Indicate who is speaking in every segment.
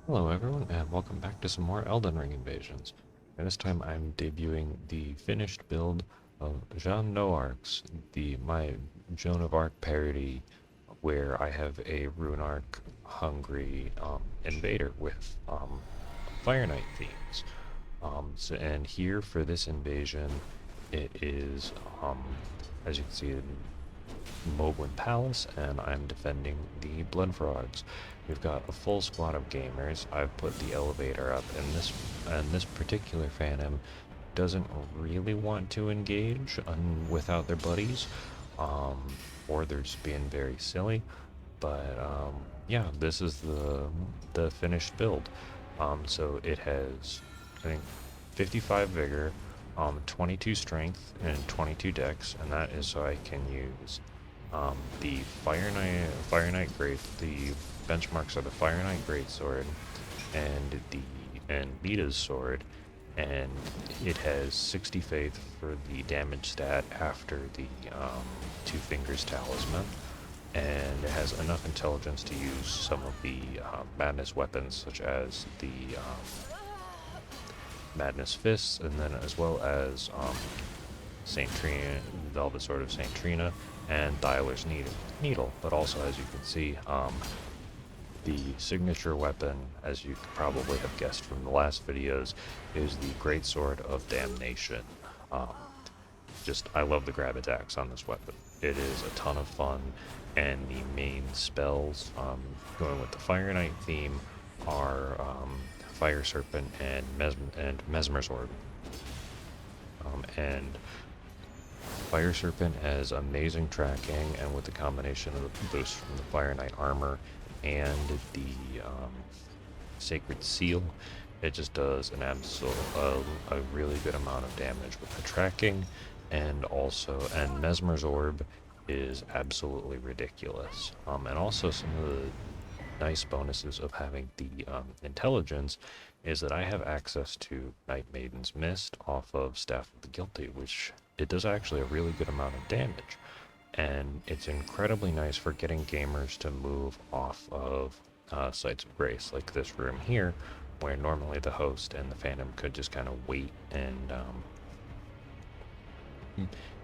Speaker 1: Hello everyone, and welcome back to some more Elden Ring invasions. And this time I'm debuting the finished build of Jeanne d'Arc's, my Joan of Arc parody, where I have a Rune Arc hungry invader with Fire Knight themes. And here for this invasion, it is, as you can see, Moblin Palace, and I'm defending the Blood Frogs. We've got a full squad of gamers. I've put the elevator up, and this particular Phantom doesn't really want to engage without their buddies, or they're just being very silly. But yeah, this is the finished build. So it has, I think, 55 vigor, 22 strength, and 22 dex, and that is so I can use the Fire Knight Great. The benchmarks are the Fire Knight Greatsword and Lita's sword, and it has 60 faith for the damage stat after the Two Fingers Talisman, and it has enough intelligence to use some of the madness weapons, such as the Madness Fists, and then as well as Saint Trina, Velvet Sword of Saint Trina, and Thyler's Needle. But also, as you can see, the signature weapon, as you could probably have guessed from the last videos, is the Great Sword of Damnation. I love the grab attacks on this weapon. It is a ton of fun, and the main spells, going with the Fire Knight theme, are Fire Serpent and Mesmer's Orb. And Fire Serpent has amazing tracking, and with the combination of the boost from the Fire Knight armor and the Sacred Seal, it just does a really good amount of damage with the tracking, and Mesmer's Orb is absolutely ridiculous. And also some of the nice bonuses of having the intelligence is that I have access to Night Maiden's Mist off of Staff of the Guilty, which it does actually a really good amount of damage. And it's incredibly nice for getting gamers to move off of Sites of Grace, like this room here, where normally the host and the Phantom could just kind of wait and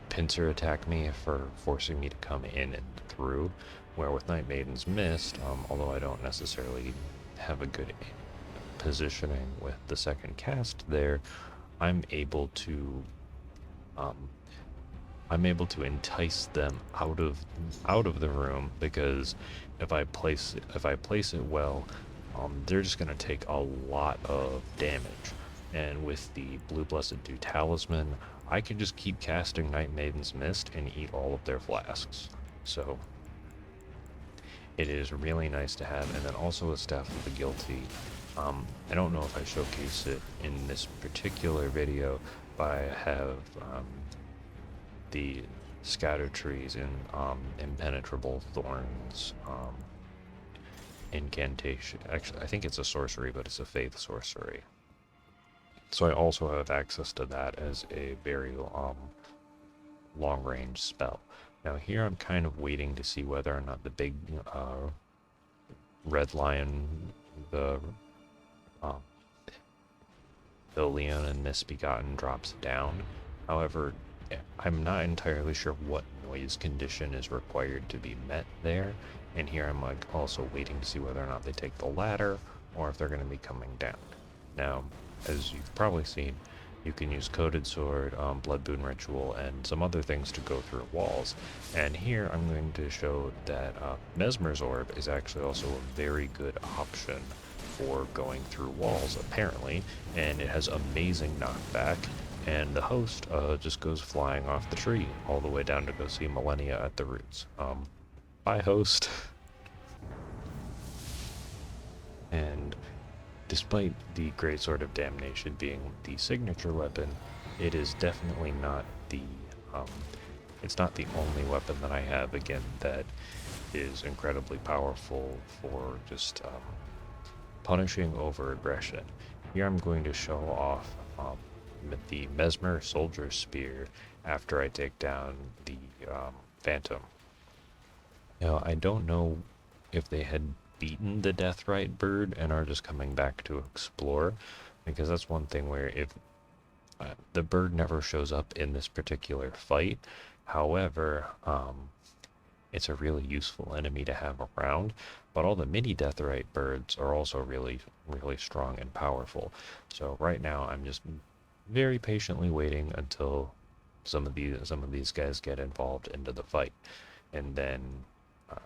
Speaker 1: pincer attack me for forcing me to come in and through, where with Night Maiden's Mist, although I don't necessarily have a good positioning with the second cast there, I'm able to entice them out of the room, because if I place it well, they're just going to take a lot of damage. And with the Blue Blessed Dew Talisman, I can just keep casting Night Maiden's Mist and eat all of their flasks. So it is really nice to have. And then also with Staff of the Guilty, I don't know if I showcase it in this particular video, but I have the Scatter Trees in Impenetrable Thorns incantation. Actually, I think it's a sorcery, but it's a faith sorcery. So I also have access to that as a very long-range spell. Now here I'm kind of waiting to see whether or not the big red lion, the Leonin Misbegotten, drops down. However, I'm not entirely sure what noise condition is required to be met there, and here I'm also waiting to see whether or not they take the ladder, or if they're going to be coming down. Now, as you've probably seen, you can use Coded Sword, Blood Boon Ritual, and some other things to go through walls. And here I'm going to show that Mesmer's Orb is actually also a very good option for going through walls, apparently, and it has amazing knockback, and the host just goes flying off the tree all the way down to go see Millennia at the roots. Bye, host. And despite the Great Sword of Damnation being the signature weapon, it is definitely not it's not the only weapon that I have, again, that is incredibly powerful for just punishing over aggression. Here I'm going to show off the Mesmer Soldier Spear after I take down the Phantom. Now, I don't know if they had beaten the Deathrite bird and are just coming back to explore. Because that's one thing where if the bird never shows up in this particular fight, however, it's a really useful enemy to have around. But all the mini Deathrite birds are also really, really strong and powerful. So right now I'm just very patiently waiting until some of these guys get involved into the fight, and then uh,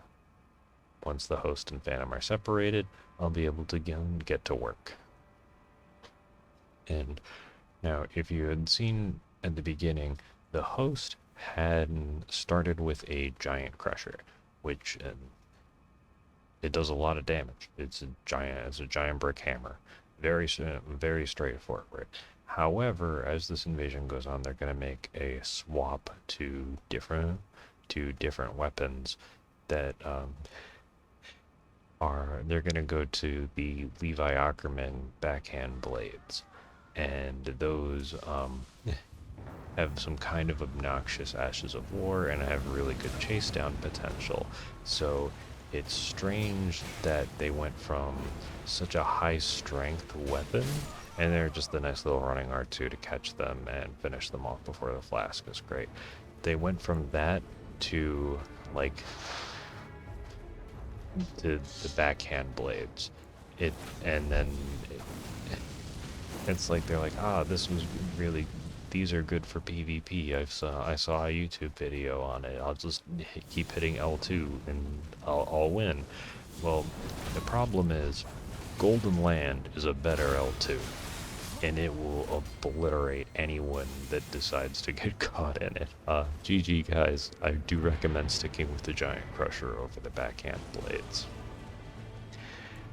Speaker 1: once the host and phantom are separated, I'll be able to again get to work. And now, if you had seen at the beginning, the host had started with a giant crusher, which it does a lot of damage. It's a giant brick hammer, very straightforward. However, as this invasion goes on, they're going to make a swap to different weapons that they're going to go to the Levi Ackerman backhand blades, and those have some kind of obnoxious Ashes of War and have really good chase down potential. So it's strange that they went from such a high strength weapon, and they're just the nice little running R2 to catch them and finish them off before the flask is great. They went from that to like to the backhand blades. It and then it's like they're like, this was really, these are good for PvP. I saw a YouTube video on it. I'll just keep hitting L2 and I'll win. Well, the problem is Golden Land is a better L2, and it will obliterate anyone that decides to get caught in it. GG guys, I do recommend sticking with the Giant Crusher over the backhand blades.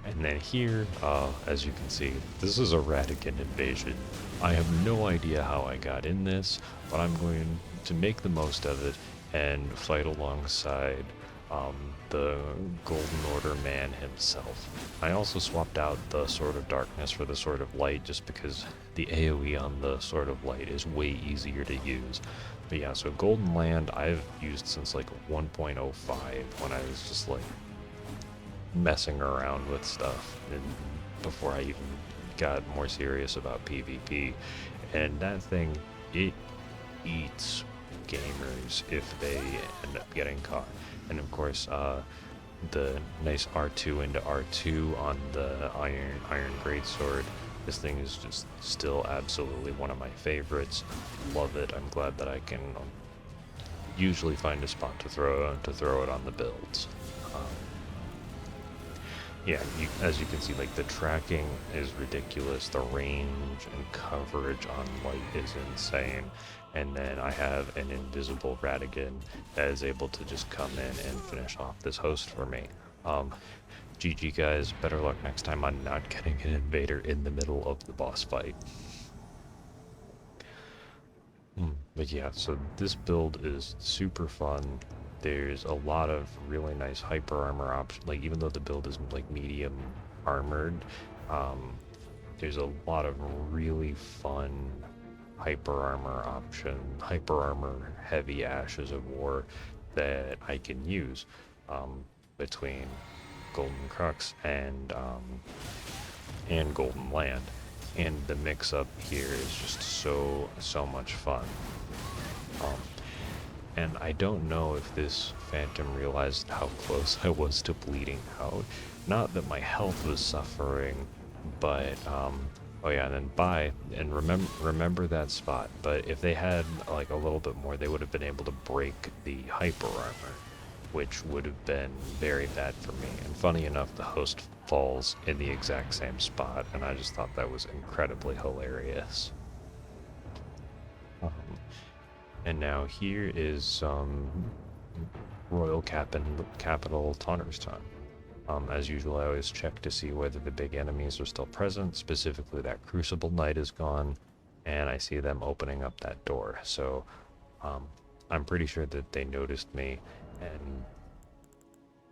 Speaker 1: And then here, as you can see, this is a Radigan invasion. I have no idea how I got in this, but I'm going to make the most of it and fight alongside the Golden Order man himself. I also swapped out the Sword of Darkness for the Sword of Light just because the AoE on the Sword of Light is way easier to use. But yeah, so Golden Land I've used since like 1.05 when I was just like messing around with stuff and before I even got more serious about PvP. And that thing, it eats gamers if they end up getting caught. And of course, the nice R2 into R2 on the Iron Greatsword. This thing is just still absolutely one of my favorites. Love it. I'm glad that I can usually find a spot to throw it on the builds. Yeah, as you can see, like the tracking is ridiculous. The range and coverage on light is insane. And then I have an invisible Radigan that is able to just come in and finish off this host for me. GG guys, better luck next time on not getting an invader in the middle of the boss fight. But yeah, so this build is super fun. There's a lot of really nice hyper armor options. Like even though the build is like medium armored, there's a lot of really fun hyper armor heavy Ashes of War that I can use between Golden Crux and Golden Land. And the mix up here is just so much fun. And I don't know if this Phantom realized how close I was to bleeding out. Not that my health was suffering, but oh yeah, and then remember that spot. But if they had like a little bit more, they would have been able to break the hyper armor, which would have been very bad for me. And funny enough, the host falls in the exact same spot, and I just thought that was incredibly hilarious. And now here is some Royal Capital Taunter's time. As usual, I always check to see whether the big enemies are still present. Specifically, that Crucible Knight is gone, and I see them opening up that door. So I'm pretty sure that they noticed me, and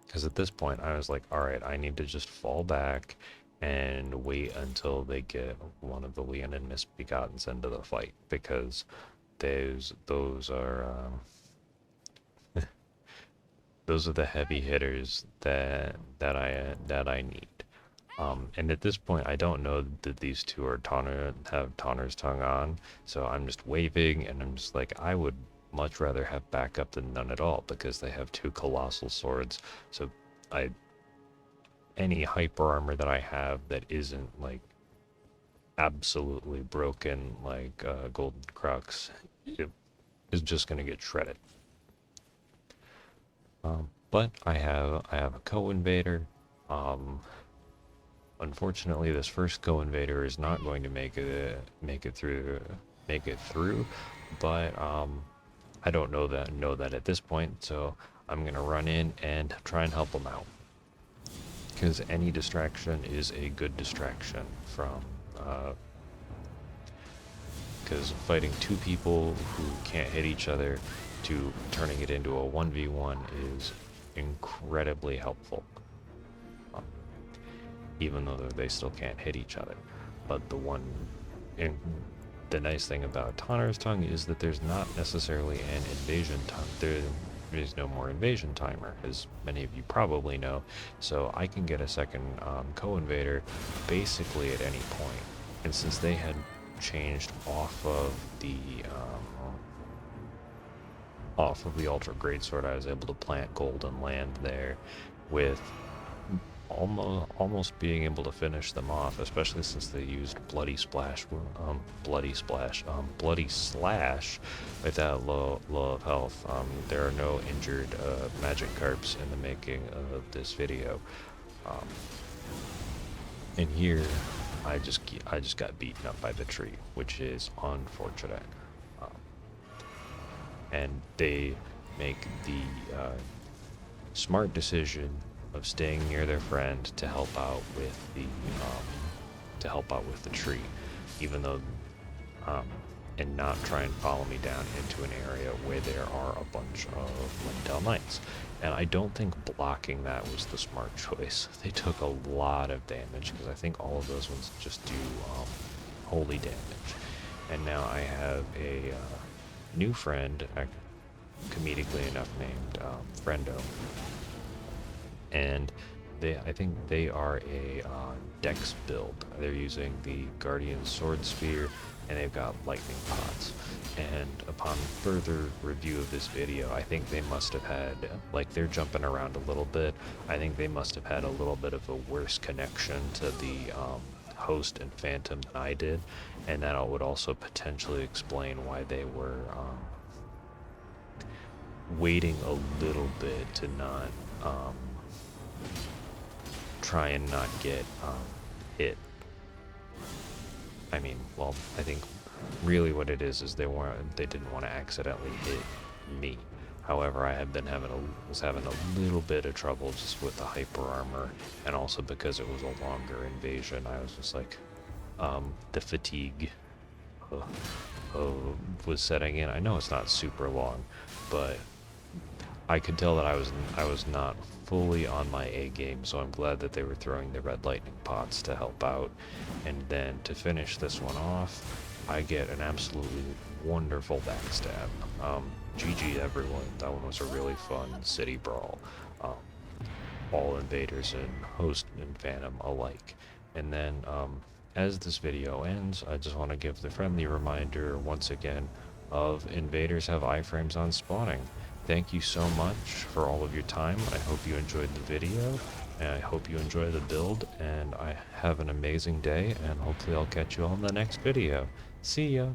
Speaker 1: because at this point I was like, alright, I need to just fall back and wait until they get one of the Leonin Misbegottens into the fight, because those are those are the heavy hitters that I need. And at this point, I don't know that these two are have Tanner's tongue on, so I'm just waving, and I'm just like, I would much rather have backup than none at all because they have two colossal swords. So I any hyper armor that I have that isn't like absolutely broken, like Golden Crux, it is just gonna get shredded. But I have a co-invader. Um, Unfortunately, this first co-invader is not going to make it through. But I don't know that at this point, so I'm gonna run in and try and help him out. Because any distraction is a good distraction from. Because fighting two people who can't hit each other to turning it into a 1v1 is incredibly helpful. Even though they still can't hit each other. But and the nice thing about Tanner's tongue is that there's not necessarily an invasion time. There is no more invasion timer, as many of you probably know. So I can get a second co-invader basically at any point. And since they had changed off of the Ultra Greatsword, I was able to plant Golden Land there with almost being able to finish them off, especially since they used Bloody Slash with that low of health. There are no injured magic carps in the making of this video. And here, I just got beaten up by the tree, which is unfortunate. And they make the smart decision of staying near their friend to help out with the tree, even though and not try and follow me down into an area where there are a bunch of Lindell Knights. And I don't think blocking that was the smart choice. They took a lot of damage because I think all of those ones just do holy damage. And now I have a new friend, comedically enough named Friendo, and I think they are a dex build. They're using the Guardian Sword Spear, and they've got lightning pots. And upon further review of this video, I think they must have had, like, they're jumping around a little bit. I think they must have had a little bit of a worse connection to the host and phantom than I did, and that would also potentially explain why they were waiting a little bit to not try and not get hit. I mean, well, I think really what it is they didn't want to accidentally hit me. However, was having a little bit of trouble just with the hyper armor, and also because it was a longer invasion, I was just like, the fatigue was setting in. I know it's not super long, but I could tell that I was not fully on my A game, so I'm glad that they were throwing the red lightning pots to help out. And then to finish this one off, I get an absolutely wonderful backstab. GG everyone, that one was a really fun city brawl. All invaders and host and phantom alike. And then as this video ends, I just want to give the friendly reminder once again of invaders have iframes on spawning. Thank you so much for all of your time. I hope you enjoyed the video, and I hope you enjoy the build, and I have an amazing day, and hopefully I'll catch you all in the next video. See ya!